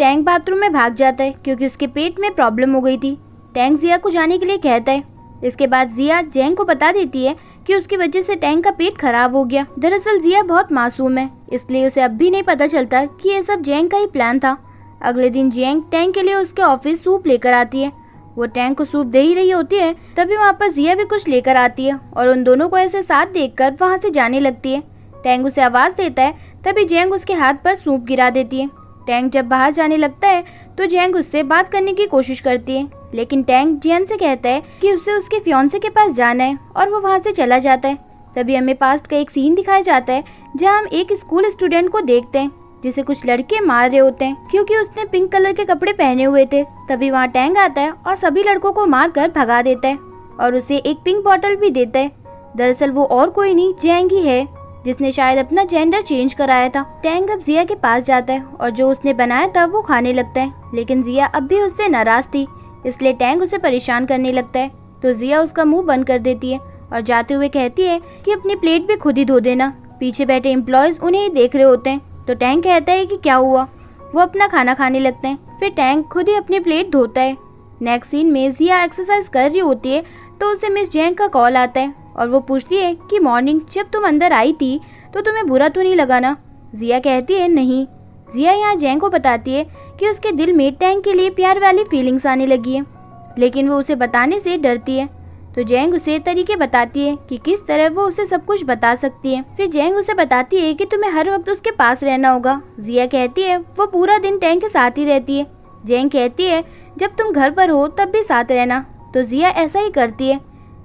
Tank bathroom में भाग जाता है क्योंकि उसके पेट में प्रॉब्लम हो गई थी। टैंक जिया को जाने के लिए कहता है। इसके बाद जिया जैंग को बता देती है कि उसकी वजह से टैंक का पेट खराब हो गया। दरअसल जिया बहुत मासूम है, इसलिए उसे अब भी नहीं पता चलता कि ये सब जैंग का ही प्लान था। अगले दिन जैंग टैंक के लिए उसके ऑफिस सूप लेकर आती है। वो टैंक को सूप दे ही रही होती है, तभी वहाँ पर जिया भी कुछ लेकर आती है और उन दोनों को ऐसे साथ देखकर वहाँ से जाने लगती है। टैंक उसे आवाज देता है, तभी जैंग उसके हाथ पर सूप गिरा देती है। टैंक जब बाहर जाने लगता है तो जैंग उससे बात करने की कोशिश करती है, लेकिन टैंक जियन से कहता है कि उसे उसके फियांसे के पास जाना है और वो वहाँ से चला जाता है। तभी हमें पास्ट का एक सीन दिखाया जाता है जहाँ हम एक स्कूल स्टूडेंट को देखते हैं जिसे कुछ लड़के मार रहे होते हैं क्योंकि उसने पिंक कलर के कपड़े पहने हुए थे। तभी वहाँ टैंक आता है और सभी लड़कों को मार कर भगा देता है और उसे एक पिंक बॉटल भी देता है। दरअसल वो और कोई नहीं जैंग ही है, जिसने शायद अपना जेंडर चेंज कराया था। टैंक अब जिया के पास जाता है और जो उसने बनाया था वो खाने लगता है, लेकिन जिया अब भी उससे नाराज थी, इसलिए टैंक उसे परेशान करने लगता है। तो जिया उसका मुंह बंद कर देती है और जाते हुए कहती है कि अपनी प्लेट भी खुद ही धो देना। पीछे बैठे एम्प्लॉयज उन्हें ही देख रहे होते हैं। तो टैंक कहता है कि क्या हुआ। वो अपना खाना खाने लगते हैं। फिर टैंक खुद ही अपनी प्लेट धोता है। नेक्स्ट सीन में जिया एक्सरसाइज कर रही होती है तो उसे मिस जैंग का कॉल आता है और वो पूछती है कि मॉर्निंग जब तुम अंदर आई थी तो तुम्हें बुरा तो नहीं लगा ना। जिया कहती है नहीं। जिया यहाँ जैंग को बताती है कि उसके दिल में टैंक के लिए प्यार वाली फीलिंग्स आने लगी है, लेकिन वो उसे बताने से डरती है। तो जैंग उसे तरीके बताती है कि किस तरह वो उसे सब कुछ बता सकती है। फिर जैंग उसे बताती है कि तुम्हें हर वक्त उसके पास रहना होगा। जिया कहती है वो पूरा दिन टैंक के साथ ही रहती है। जैंग कहती है जब तुम घर पर हो तब भी साथ रहना। तो जिया ऐसा ही करती है।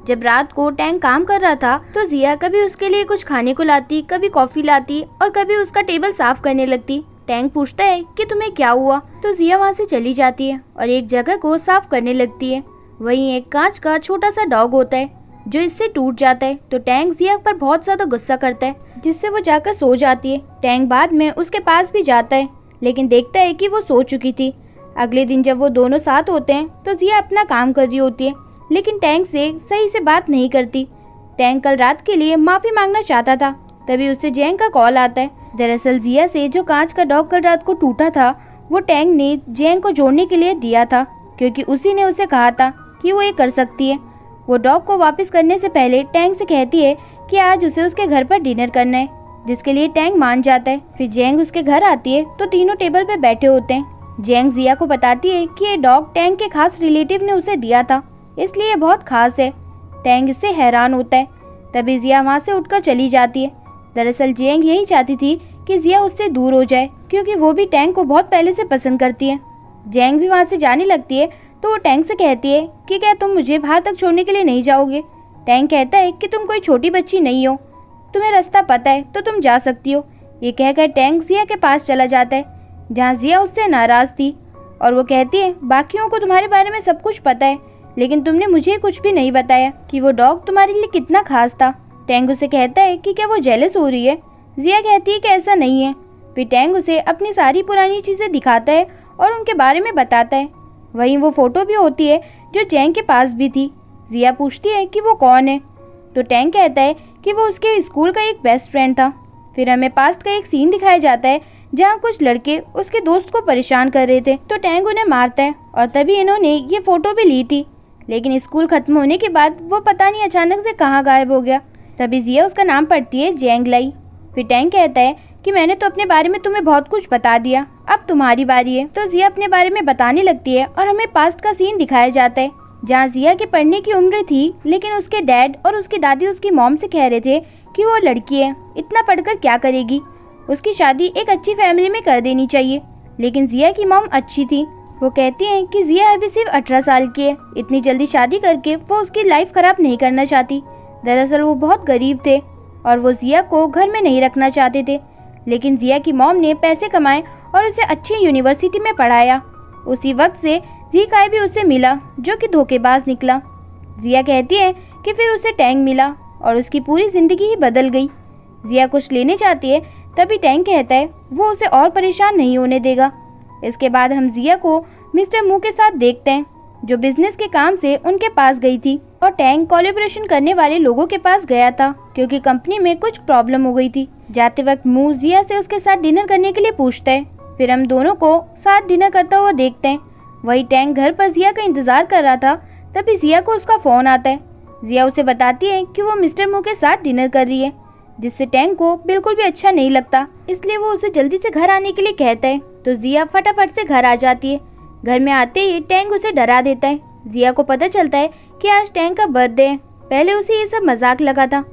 जब रात को टैंक काम कर रहा था तो जिया कभी उसके लिए कुछ खाने को लाती, कभी कॉफी लाती और कभी उसका टेबल साफ करने लगती। टैंक पूछता है कि तुम्हें क्या हुआ, तो जिया वहाँ से चली जाती है और एक जगह को साफ करने लगती है। वहीं एक कांच का छोटा सा डॉग होता है जो इससे टूट जाता है। तो टैंक जिया पर बहुत ज्यादा गुस्सा करता है, जिससे वो जाकर सो जाती है। टैंक बाद में उसके पास भी जाता है, लेकिन देखता है कि वो सो चुकी थी। अगले दिन जब वो दोनों साथ होते हैं तो जिया अपना काम कर रही होती है, लेकिन टैंक से सही से बात नहीं करती। टैंक कल रात के लिए माफी मांगना चाहता था, तभी उससे जैंग का कॉल आता है। दरअसल जिया से जो कांच का डॉग कल रात को टूटा था वो टैंक ने जैंग को जोड़ने के लिए दिया था, क्योंकि उसी ने उसे कहा था कि वो ये कर सकती है। वो डॉग को वापस करने से पहले टैंक से कहती है कि आज उसे उसके घर पर डिनर करना है, जिसके लिए टैंक मान जाता है। फिर जैंग उसके घर आती है तो तीनों टेबल पे बैठे होते हैं। जैंग जिया को बताती है कि ये डॉग टैंक के खास रिलेटिव ने उसे दिया था, इसलिए बहुत खास है। टैंक इससे हैरान होता है। तभी जिया वहाँ से उठकर चली जाती है। दरअसल जैंग यही चाहती थी कि जिया उससे दूर हो जाए, क्योंकि वो भी टैंक को बहुत पहले से पसंद करती है। जैंग भी वहाँ से जाने लगती है तो वो टैंक से कहती है कि क्या तुम मुझे बाहर तक छोड़ने के लिए नहीं जाओगे। टैंक कहता है कि तुम कोई छोटी बच्ची नहीं हो, तुम्हें रास्ता पता है तो तुम जा सकती हो। ये कहकर टैंक जिया के पास चला जाता है, जहाँ जिया उससे नाराज थी और वो कहती है बाकियों को तुम्हारे बारे में सब कुछ पता है, लेकिन तुमने मुझे कुछ भी नहीं बताया कि वो डॉग तुम्हारे लिए कितना खास था। टैंक उसे कहता है कि क्या वो जेलस हो रही है। जिया कहती है कि ऐसा नहीं है। फिर टैंक उसे अपनी सारी पुरानी चीजें दिखाता है और उनके बारे में बताता है। वहीं वो फोटो भी होती है जो जैंग के पास भी थी। जिया पूछती है कि वो कौन है, तो टैंक कहता है कि वो उसके स्कूल का एक बेस्ट फ्रेंड था। फिर हमें पास्ट का एक सीन दिखाया जाता है जहाँ कुछ लड़के उसके दोस्त को परेशान कर रहे थे, तो टैंक उन्हें मारता है और तभी इन्होंने ये फोटो भी ली थी। लेकिन स्कूल खत्म होने के बाद वो पता नहीं अचानक से कहाँ गायब हो गया। तभी जिया उसका नाम पढ़ती है जैंग लाई। फिर टैंक कहता है कि मैंने तो अपने बारे में तुम्हें बहुत कुछ बता दिया, अब तुम्हारी बारी है। तो जिया अपने बारे में बताने लगती है और हमें पास्ट का सीन दिखाया जाता है जहाँ जिया के पढ़ने की उम्र थी, लेकिन उसके डैड और उसकी दादी उसकी मॉम से कह रहे थे कि वो लड़की है, इतना पढ़कर क्या करेगी, उसकी शादी एक अच्छी फैमिली में कर देनी चाहिए। लेकिन जिया की मॉम अच्छी थी, वो कहती हैं कि जिया अभी सिर्फ 18 साल की है, इतनी जल्दी शादी करके वो उसकी लाइफ खराब नहीं करना चाहती। दरअसल वो बहुत गरीब थे और वो जिया को घर में नहीं रखना चाहते थे, लेकिन जिया की मॉम ने पैसे कमाए और उसे अच्छी यूनिवर्सिटी में पढ़ाया। उसी वक्त से जी काय भी उसे मिला, जो कि धोखेबाज निकला। जिया कहती है कि फिर उसे टैंक मिला और उसकी पूरी जिंदगी ही बदल गई। जिया कुछ लेने चाहती है, तभी टैंक कहता है वो उसे और परेशान नहीं होने देगा। इसके बाद हम जिया को मिस्टर मू के साथ देखते हैं, जो बिजनेस के काम से उनके पास गई थी और टैंक कोलैबोरेशन करने वाले लोगों के पास गया था, क्योंकि कंपनी में कुछ प्रॉब्लम हो गई थी। जाते वक्त मू जिया से उसके साथ डिनर करने के लिए पूछता है, फिर हम दोनों को साथ डिनर करता हुआ देखते हैं। वही टैंक घर पर जिया का इंतजार कर रहा था, तभी जिया को उसका फोन आता है। जिया उसे बताती है कि वो मिस्टर मू के साथ डिनर कर रही है, जिससे टैंक को बिल्कुल भी अच्छा नहीं लगता, इसलिए वो उसे जल्दी से घर आने के लिए कहता है। तो जिया फटाफट से घर आ जाती है। घर में आते ही टैंक उसे डरा देता है। जिया को पता चलता है कि आज टैंक का बर्थडे है। पहले उसे ये सब मजाक लगा था।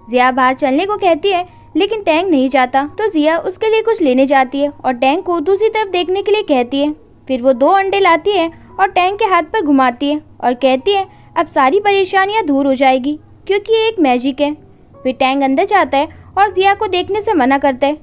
जिया बाहर चलने को कहती है, लेकिन टैंक नहीं जाता, तो जिया उसके लिए कुछ लेने जाती है और टैंक को दूसरी तरफ देखने के लिए कहती है। फिर वो 2 अंडे लाती है और टैंक के हाथ पर घुमाती है और कहती है अब सारी परेशानियां दूर हो जाएगी, क्योंकि ये एक मैजिक है। फिर टैंक अंदर जाता है और जिया को देखने से मना करता है।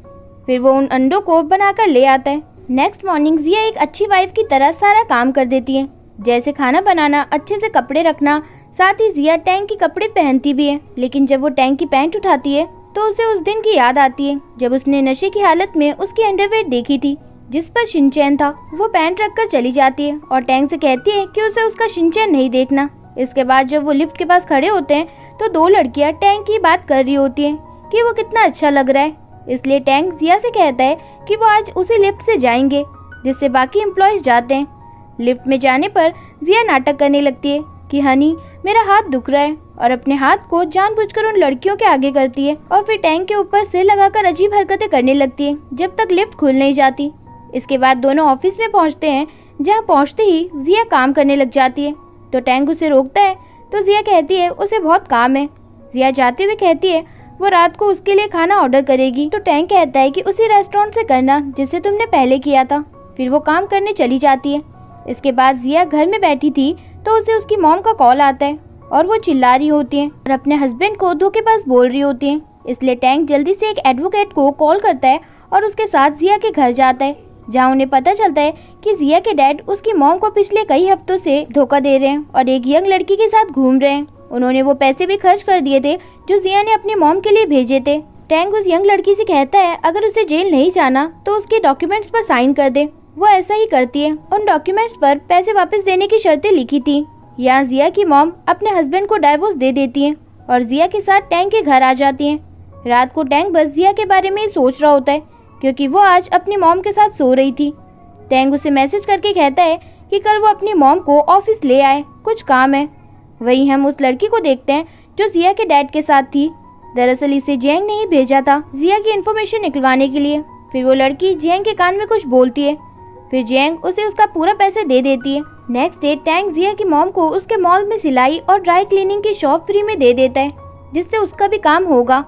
फिर वो उन अंडों को बनाकर ले आता है। नेक्स्ट मॉर्निंग जिया एक अच्छी वाइफ की तरह सारा काम कर देती है, जैसे खाना बनाना, अच्छे से कपड़े रखना। साथ ही जिया टैंक की कपड़े पहनती भी है। लेकिन जब वो टैंक की पैंट उठाती है तो उसे उस दिन की याद आती है जब उसने नशे की हालत में उसकी अंडरवेयर देखी थी, जिस पर शिनचैन था। वो पैंट रखकर चली जाती है और टैंक से कहती है कि उसे उसका शिनचैन नहीं देखना। इसके बाद जब वो लिफ्ट के पास खड़े होते हैं तो 2 लड़कियां टैंक की बात कर रही होती हैं कि वो कितना अच्छा लग रहा है। इसलिए टैंक जिया से कहता है कि वो आज उसी लिफ्ट से जाएंगे जिससे बाकी एम्प्लॉयज जाते हैं। लिफ्ट में जाने पर जिया नाटक करने लगती है कि हनी मेरा हाथ दुख रहा है, और अपने हाथ को जानबूझकर उन लड़कियों के आगे करती है और फिर टैंक के ऊपर सिर लगाकर अजीब हरकतें करने लगती है जब तक लिफ्ट खुल नहीं जाती। इसके बाद दोनों ऑफिस में पहुंचते हैं, जहां पहुंचते ही जिया काम करने लग जाती है। तो टैंक उसे रोकता है, तो जिया कहती है उसे बहुत काम है। जिया जाते हुए कहती है वो रात को उसके लिए खाना ऑर्डर करेगी। तो टैंक कहता है कि उसी रेस्टोरेंट से करना जिससे तुमने पहले किया था। फिर वो काम करने चली जाती है। इसके बाद जिया घर में बैठी थी तो उसे उसकी मॉम का कॉल आता है और वो चिल्ला रही होती है और अपने हस्बैंड को धोखेबाज बोल रही होती है। इसलिए टैंक जल्दी से एक एडवोकेट को कॉल करता है और उसके साथ जिया के घर जाता है, जहां उन्हें पता चलता है कि जिया के डैड उसकी मॉम को पिछले कई हफ्तों से धोखा दे रहे हैं और एक यंग लड़की के साथ घूम रहे हैं। उन्होंने वो पैसे भी खर्च कर दिए थे जो जिया ने अपनी मॉम के लिए भेजे थे। टैंक उस यंग लड़की से कहता है अगर उसे जेल नहीं जाना तो उसके डॉक्यूमेंट्स पर साइन कर दे। वो ऐसा ही करती है। उन डॉक्यूमेंट्स पर पैसे वापस देने की शर्तें लिखी थी। यहाँ जिया की मॉम अपने हस्बैंड को डाइवोर्स दे देती है और जिया के साथ टैंक के घर आ जाती है। रात को टैंक बस जिया के बारे में ही सोच रहा होता है, क्योंकि वो आज अपनी मॉम के साथ सो रही थी। टैंक उसे मैसेज करके कहता है कि कल वो अपनी मॉम को ऑफिस ले आए, कुछ काम है। वहीं हम उस लड़की को देखते हैं जो जिया के डैड के साथ थी। दरअसल इसे जेंग ने ही भेजा था जिया की इन्फॉर्मेशन निकलवाने के लिए। फिर वो लड़की जेंग के कान में कुछ बोलती है, फिर जेंग उसे उसका पूरा पैसे दे देती है। नेक्स्ट डे टैंक जिया की मॉम को उसके मॉल में सिलाई और ड्राई क्लीनिंग की शॉप फ्री में दे देता है, जिससे उसका भी काम होगा।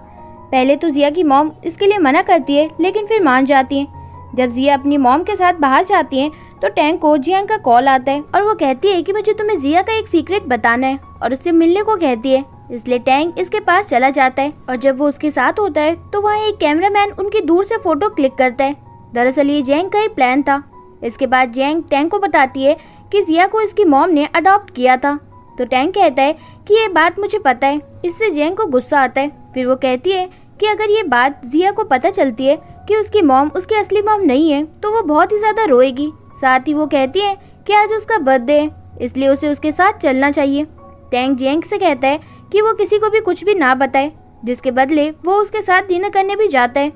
पहले तो जिया की मॉम इसके लिए मना करती है, लेकिन फिर मान जाती है। जब जिया अपनी मॉम के साथ बाहर जाती है तो टैंक को जियांग का कॉल आता है और वो कहती है कि मुझे तुम्हें जिया का एक सीक्रेट बताना है और उससे मिलने को कहती है। इसलिए टैंक इसके पास चला जाता है और जब वो उसके साथ होता है तो वहाँ एक कैमरामैन उनकी दूर से फोटो क्लिक करता है। दरअसल ये जेंग का ही प्लान था। इसके बाद जेंग टैंक को बताती है कि जिया को इसकी मॉम ने अडॉप्ट किया था। तो टैंक कहता है कि ये बात मुझे पता है। इससे जेंग को गुस्सा आता है। फिर वो कहती है कि अगर ये बात जिया को पता चलती है कि उसकी मॉम उसकी असली मॉम नहीं है तो वो बहुत ही ज्यादा रोएगी। साथ ही वो कहती है कि आज उसका बर्थडे है, इसलिए उसे उसके साथ चलना चाहिए। टैंक जेंग से कहता है कि वो किसी को भी कुछ भी ना बताए, जिसके बदले वो उसके साथ डिनर करने भी जाता है।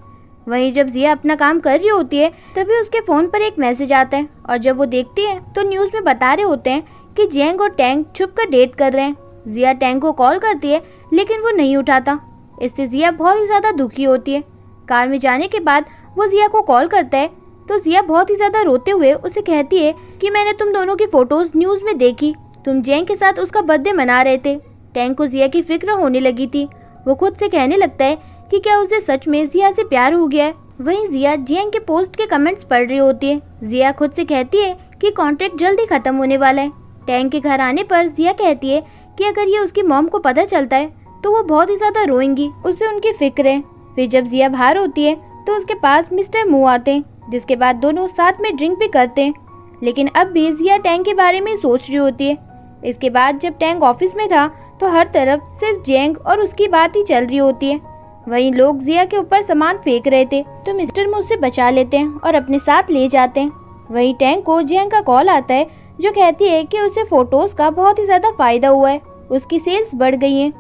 वहीं जब जिया अपना काम कर रही होती है तभी उसके फोन पर एक मैसेज आता है और जब वो देखती है तो न्यूज में बता रहे होते हैं कि जेंग और टैंक छुपकर डेट कर रहे हैं। जिया टैंक को कॉल करती है लेकिन वो नहीं उठाता। इससे जिया बहुत ही ज्यादा दुखी होती है। कार में जाने के बाद वो जिया को कॉल करता है तो जिया बहुत ही ज्यादा रोते हुए उसे कहती है कि मैंने तुम दोनों की फोटोज न्यूज में देखी, तुम जेंग के साथ उसका बर्थडे मना रहे थे। टैंक को जिया की फिक्र होने लगी थी। वो खुद से कहने लगता है कि क्या उसे सच में जिया से प्यार हो गया है। वहीं जिया जेंग के पोस्ट के कमेंट्स पढ़ रही होती है। जिया खुद से कहती है कि कॉन्ट्रैक्ट जल्दी खत्म होने वाला है। टैंक के घर आने पर जिया कहती है कि अगर ये उसकी मॉम को पता चलता है तो वो बहुत ही ज्यादा रोएंगी, उसे उनकी फिक्र है। फिर जब जिया बाहर होती है तो उसके पास मिस्टर मू आते हैं, जिसके बाद दोनों साथ में ड्रिंक भी करते हैं। लेकिन अब भी जिया टैंक के बारे में सोच रही होती है। इसके बाद जब टैंक ऑफिस में था तो हर तरफ सिर्फ जेंग और उसकी बात ही चल रही होती है। वहीं लोग जिया के ऊपर सामान फेंक रहे थे तो मिस्टर मू उसे बचा लेते हैं और अपने साथ ले जाते हैं। वहीं टैंक को जेंग का कॉल आता है जो कहती है कि उसे फोटोज का बहुत ही ज्यादा फायदा हुआ है, उसकी सेल्स बढ़ गई है।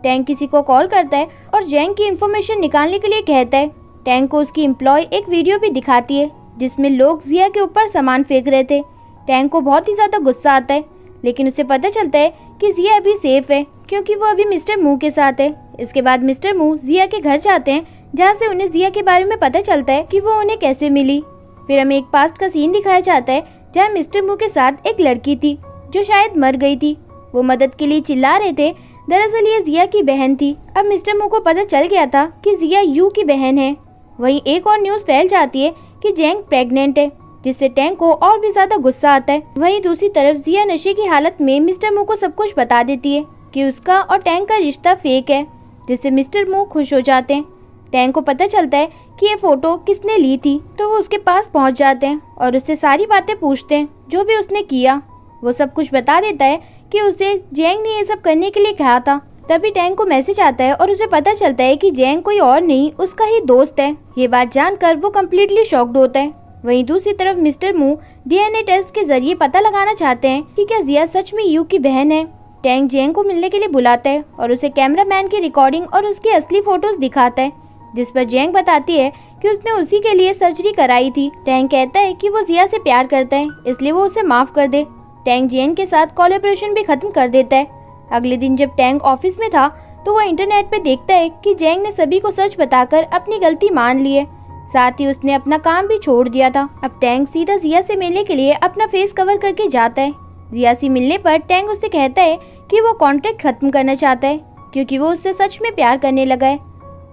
टैंक किसी को कॉल करता है और जेंग की इन्फॉर्मेशन निकालने के लिए कहता है। टैंक को उसकी एम्प्लॉय एक वीडियो भी दिखाती है जिसमें लोग जिया के ऊपर सामान फेंक रहे थे। टैंक को बहुत ही ज़्यादा गुस्सा आता है, लेकिन उसे पता चलता है कि जिया अभी सेफ है क्योंकि वो अभी मिस्टर मू के साथ है। इसके बाद मिस्टर मू जिया के घर जाते हैं, जहाँ से उन्हें जिया के बारे में पता चलता है कि वो उन्हें कैसे मिली। फिर हमें एक पास्ट का सीन दिखाया जाता है जहाँ मिस्टर मू के साथ एक लड़की थी जो शायद मर गई थी। वो मदद के लिए चिल्ला रहे थे। दरअसल ये जिया की बहन थी। अब मिस्टर मू को पता चल गया था कि जिया यू की बहन है। वहीं एक और न्यूज़ फैल जाती है कि जैंग प्रेग्नेंट है, जिससे टैंक को और भी ज्यादा गुस्सा आता है। वहीं दूसरी तरफ जिया नशे की हालत में मिस्टर मू को सब कुछ बता देती है कि उसका और टैंक का रिश्ता फेक है, जिससे मिस्टर मू खुश हो जाते हैं। टैंक को पता चलता है कि ये फोटो किसने ली थी, तो वो उसके पास पहुंच जाते हैं और उससे सारी बातें पूछते हैं जो भी उसने किया। वो सब कुछ बता देता है कि उसे जैंग ने ये सब करने के लिए कहा था। तभी टैंक को मैसेज आता है और उसे पता चलता है कि जैंग कोई और नहीं उसका ही दोस्त है। ये बात जानकर वो कम्प्लीटली शॉक्ड होता है। वहीं दूसरी तरफ मिस्टर मू डीएनए टेस्ट के जरिए पता लगाना चाहते हैं कि क्या जिया सच में यू की बहन है। टैंक जैंग को मिलने के लिए बुलाता है और उसे कैमरामैन की रिकॉर्डिंग और उसकी असली फोटोज दिखाता है, जिस पर जैंग बताती है कि उसने उसी के लिए सर्जरी कराई थी। टैंक कहता है कि वो जिया से प्यार करता है, इसलिए वो उसे माफ कर दे। टैंक जैंग के साथ कोलैबोरेशन भी खत्म कर देता है। अगले दिन जब टैंक ऑफिस में था तो वो इंटरनेट पे देखता है कि जैंग ने सभी को सच बताकर अपनी गलती मान ली है, साथ ही उसने अपना काम भी छोड़ दिया था। अब टैंक सीधा जिया से मिलने के लिए अपना फेस कवर करके जाता है। जिया से मिलने पर टैंक उससे कहता है कि वो कॉन्ट्रैक्ट खत्म करना चाहता है क्योंकि वो उससे सच में प्यार करने लगा है।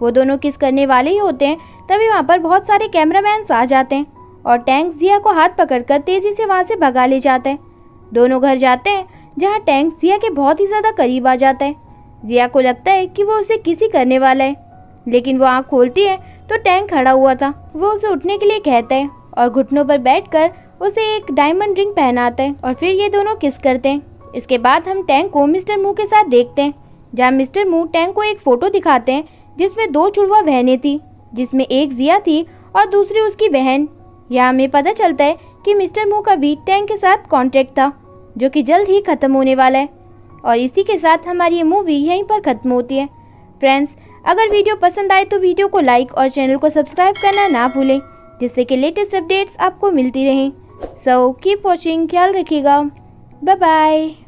वो दोनों किस करने वाले ही होते हैं, तभी वहाँ पर बहुत सारे कैमरामैन आ जाते हैं और टैंक जिया को हाथ पकड़कर तेजी से वहाँ से भगा ले जाता है। दोनों घर जाते हैं जहाँ टैंक जिया के बहुत ही ज्यादा करीब आ जाता है। जिया को लगता है कि वो उसे किसी करने वाला है, लेकिन वो आँख खोलती है तो टैंक खड़ा हुआ था। वो उसे उठने के लिए कहता है और घुटनों पर बैठकर उसे एक डायमंड रिंग पहनाता है और फिर ये दोनों किस करते हैं। इसके बाद हम टैंक को मिस्टर मू के साथ देखते हैं, जहाँ मिस्टर मू टैंक को एक फोटो दिखाते हैं जिसमें 2 जुड़वा बहनें थी, जिसमें एक जिया थी और दूसरी उसकी बहन। यहाँ हमें पता चलता है कि मिस्टर मू का भी टैंक के साथ कॉन्ट्रैक्ट था, जो कि जल्द ही खत्म होने वाला है। और इसी के साथ हमारी ये मूवी यहीं पर खत्म होती है। फ्रेंड्स, अगर वीडियो पसंद आए तो वीडियो को लाइक और चैनल को सब्सक्राइब करना ना भूलें, जिससे कि लेटेस्ट अपडेट्स आपको मिलती रहें। सो कीप वॉचिंग, ख्याल रखिएगा, बाय बाय।